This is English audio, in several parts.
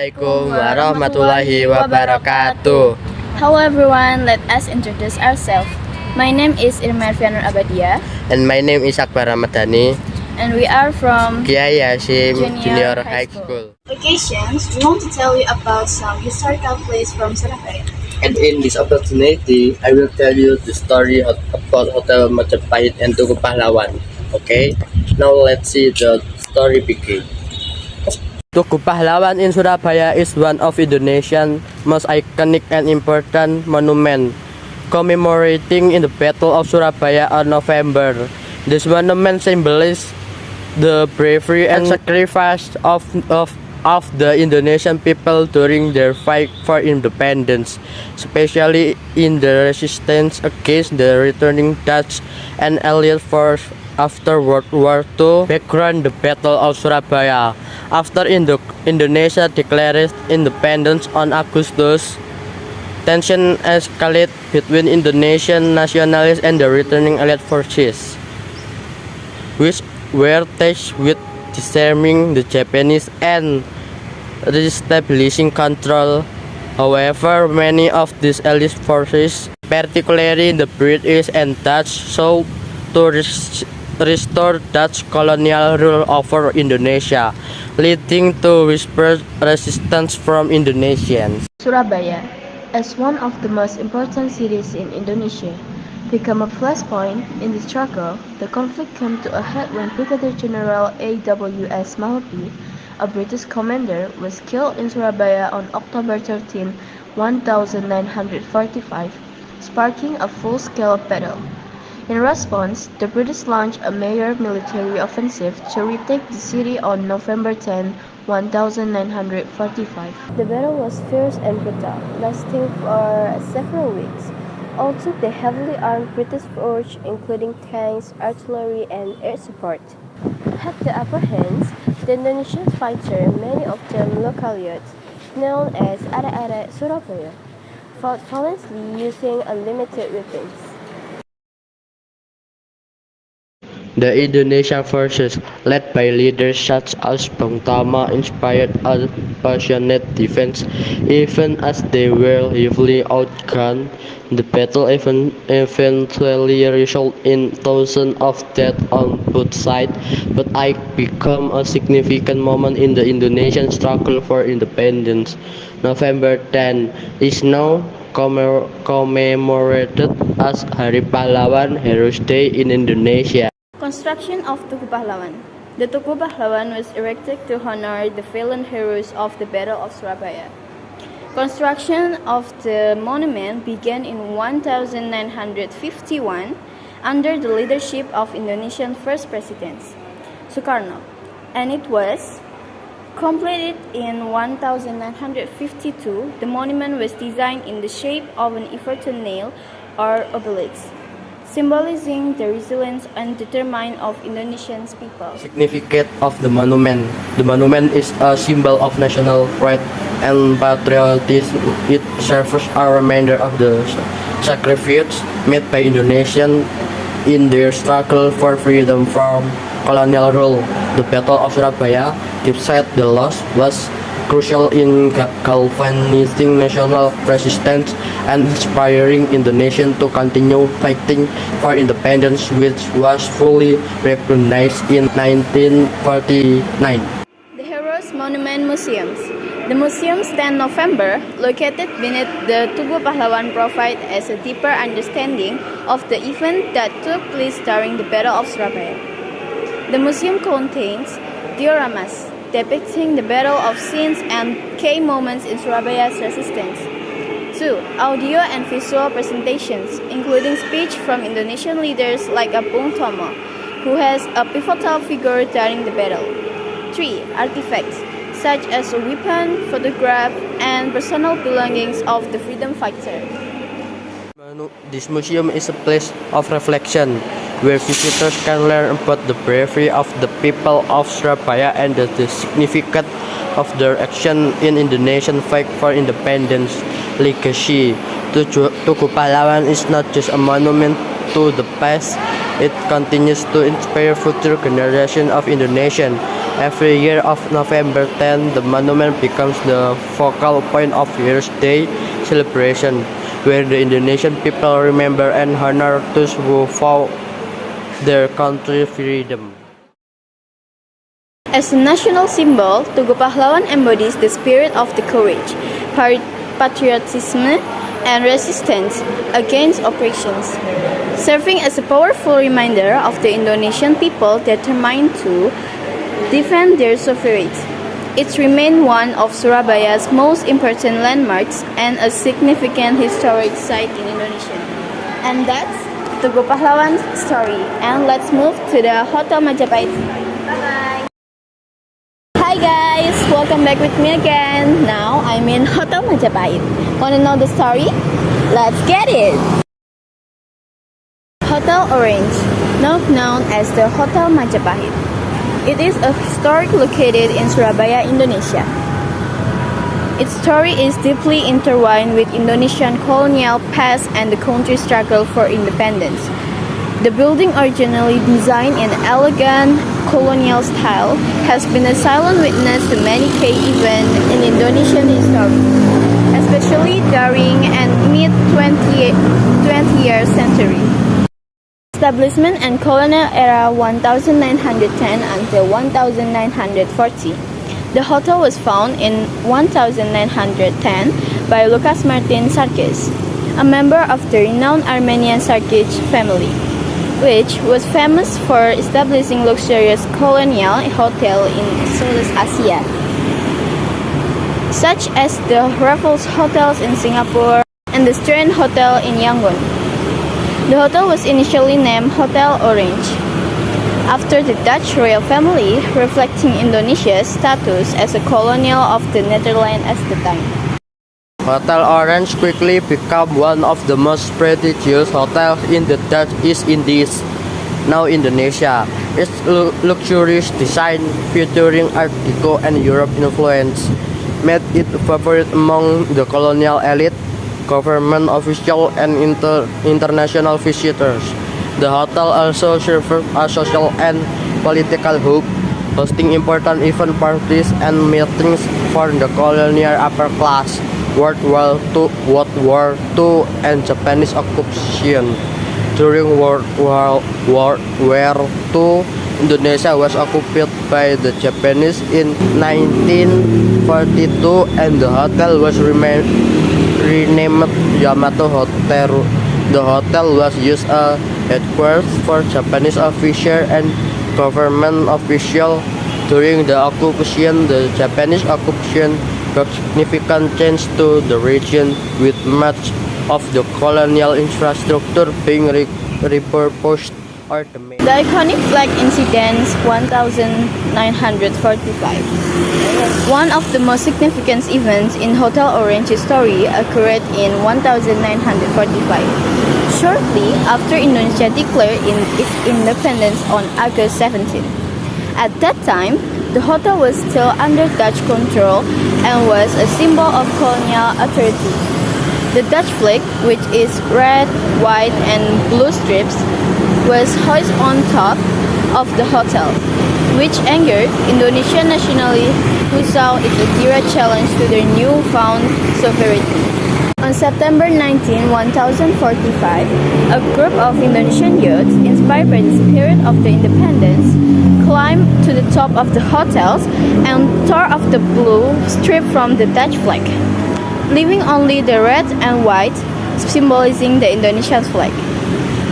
Assalamualaikum warahmatullahi wabarakatuh. Hello everyone, let us introduce ourselves. My name is Irma Fianur Abadia And my name is Akbar Ramadhani, and we are from Kiai Hashim Junior Junior High High School. Occasions. We want to tell you about some historical place from Surabaya. And in this opportunity, I will tell you the story about Hotel Majapahit and Tugu Pahlawan. Okay, now let's see the story begin. Tugu Pahlawan in Surabaya is one of Indonesia's most iconic and important monuments, commemorating in the Battle of Surabaya on November. This monument symbolizes the bravery and sacrifice of the Indonesian people during their fight for independence, especially in the resistance against the returning Dutch and Allied force after World War II. Background: the Battle of Surabaya. After Indonesia declared independence on Agustus, tension escalated between Indonesian nationalists and the returning Allied forces, which were tasked with disarming the Japanese and reestablishing control. However, many of these Allied forces, particularly the British and Dutch, sought to restore Dutch colonial rule over Indonesia, leading to widespread resistance from Indonesians. Surabaya, as one of the most important cities in Indonesia, became a flashpoint in the struggle. The conflict came to a head when Brigadier General A.W.S. Malpi, a British commander, was killed in Surabaya on October 13, 1945, sparking a full-scale battle. In response, the British launched a major military offensive to retake the city on November 10, 1945. The battle was fierce and brutal, lasting for several weeks. Also, the heavily armed British force, including tanks, artillery, and air support, had the upper hands. The Indonesian fighters, many of them local youths, known as Arek-Arek Surabaya, fought valiantly using unlimited weapons. The Indonesian forces, led by leaders such as Bung Tama, inspired a passionate defense, even as they were heavily outgunned. The battle eventually resulted in thousands of deaths on both sides, but it became a significant moment in the Indonesian struggle for independence. November 10 is now commemorated as Hari Pahlawan Heroes Day in Indonesia. Construction of Tugu Pahlawan. The Tugu Pahlawan was erected to honor the fallen heroes of the Battle of Surabaya. Construction of the monument began in 1951 under the leadership of Indonesian First President Sukarno, and it was completed in 1952. The monument was designed in the shape of an everton nail or obelisk, symbolizing the resilience and determination of Indonesian people. Significance of the monument. The monument is a symbol of national pride and patriotism. It serves as a reminder of the sacrifices made by Indonesians in their struggle for freedom from colonial rule. The Battle of Surabaya, despite the loss, was crucial in galvanizing national resistance and inspiring Indonesians to continue fighting for independence, which was fully recognized in 1949. The Heroes Monument Museums. The museum's 10 November, located beneath the Tugu Pahlawan, provide as a deeper understanding of the event that took place during the Battle of Surabaya. The museum contains dioramas depicting the battle of scenes and key moments in Surabaya's resistance. 2. Audio and visual presentations, including speech from Indonesian leaders like Bung Tomo, who has a pivotal figure during the battle. 3. Artifacts, such as a weapon, photograph, and personal belongings of the freedom fighter. This museum is a place of reflection, where visitors can learn about the bravery of the people of Surabaya and the significance of their action in Indonesian fight for independence. Legacy. Tugu Pahlawan is not just a monument to the past, It continues to inspire future generations of Indonesians. Every year of November 10, the monument becomes the focal point of Earth Day celebration, where the Indonesian people remember and honor those who fought their country's freedom. As a national symbol, Tugu Pahlawan embodies the spirit of the courage, patriotism, and resistance against oppressions, serving as a powerful reminder of the Indonesian people determined to defend their sovereignty. It remains one of Surabaya's most important landmarks and a significant historic site in Indonesia. And that's Tugu Pahlawan's story. And let's move to the Hotel Majapahit. Bye-bye! Hi guys! Welcome back with me again. Now I'm in Hotel Majapahit. Wanna know the story? Let's get it! Hotel Orange, now known as the Hotel Majapahit. It is a historic located in Surabaya, Indonesia. Its story is deeply intertwined with Indonesian colonial past and the country's struggle for independence. The building, originally designed in elegant colonial style, has been a silent witness to many key events in Indonesian history, especially during and mid-20th century. Establishment and colonial era 1910 until 1940. The hotel was founded in 1910 by Lucas Martin Sarkis, a member of the renowned Armenian Sarkis family, which was famous for establishing luxurious colonial hotels in Southeast Asia, such as the Raffles Hotels in Singapore and the Strand Hotel in Yangon. The hotel was initially named Hotel Orange, after the Dutch royal family, reflecting Indonesia's status as a colonial of the Netherlands at the time. Hotel Orange quickly became one of the most prestigious hotels in the Dutch East Indies, now Indonesia. Its luxurious design, featuring Art Deco and Europe influence, made it a favorite among the colonial elite, government officials, and international visitors. The hotel also served as social and political hub, hosting important event parties and meetings for the colonial upper class. World War II, and Japanese occupation. During World War II, Indonesia was occupied by the Japanese in 1942, and the hotel was renamed Yamato Hotel. The hotel was used as headquarters for Japanese officers and government officials. During the occupation, the Japanese occupation brought significant change to the region, with much of the colonial infrastructure being repurposed or the iconic flag incident 1945. One of the most significant events in Hotel Orange's story occurred in 1945, shortly after Indonesia declared its independence on August 17. At that time, the hotel was still under Dutch control and was a symbol of colonial authority. The Dutch flag, which is red, white, and blue strips, was hoisted on top of the hotel, which angered Indonesian nationalists who saw it a direct challenge to their newfound sovereignty. On September 19, 1045, a group of Indonesian youths, inspired by the spirit of the independence, climbed to the top of the hotels and tore off the blue strip from the Dutch flag, leaving only the red and white, symbolizing the Indonesian flag.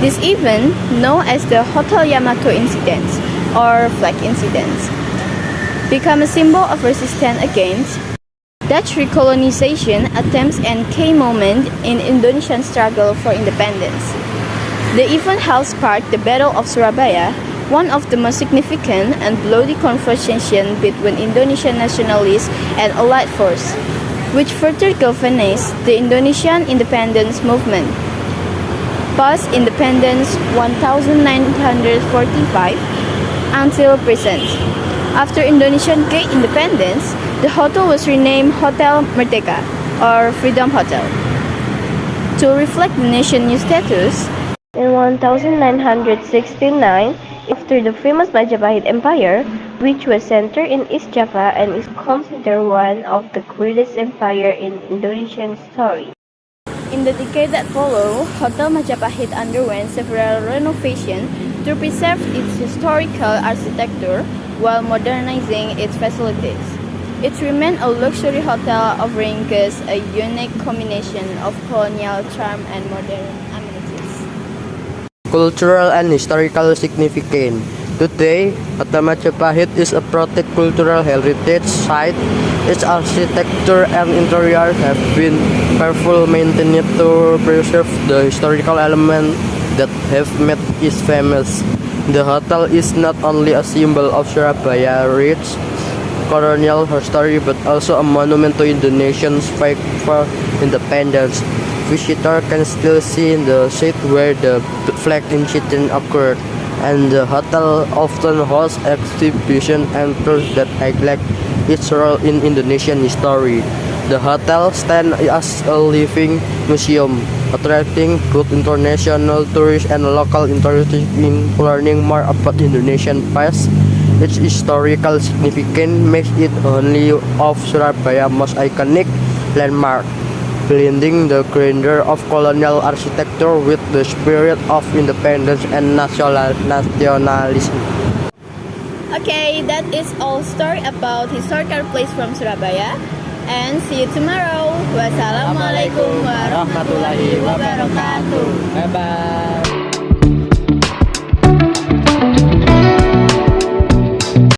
This event, known as the Hotel Yamato incident or flag incidents, became a symbol of resistance against Dutch recolonization attempts and key moment in Indonesian struggle for independence. The event helped spark the Battle of Surabaya, one of the most significant and bloody confrontations between Indonesian nationalists and Allied forces, which further galvanized the Indonesian independence movement. Post-independence 1945 until present. After Indonesia gained independence, the hotel was renamed Hotel Merdeka or Freedom Hotel. To reflect the nation's new status, In 1969, after the famous Majapahit Empire, which was centered in East Java and is considered one of the greatest empires in Indonesian history. In the decade that followed, Hotel Majapahit underwent several renovations to preserve its historical architecture while modernizing its facilities. It remained a luxury hotel offering guests a unique combination of colonial charm and modern amenities. Cultural and historical significance. Today, Hotel Majapahit is a protected cultural heritage site. Its architecture and interior have been carefully maintained to preserve the historical elements that have made it famous. The hotel is not only a symbol of Surabaya rich colonial history but also a monument to Indonesia's fight for independence. Visitors can still see the site where the flag incident occurred, and the hotel often hosts exhibitions and tours that highlight its role in Indonesian history. The hotel stands as a living museum, attracting both international tourists and local interested in learning more about Indonesian past. Its historical significance makes it one of Surabaya's most iconic landmarks, blending the grandeur of colonial architecture with the spirit of independence and nationalism. Okay, that is all story about historical place from Surabaya. And see you tomorrow. Wassalamualaikum warahmatullahi wabarakatuh. Bye bye.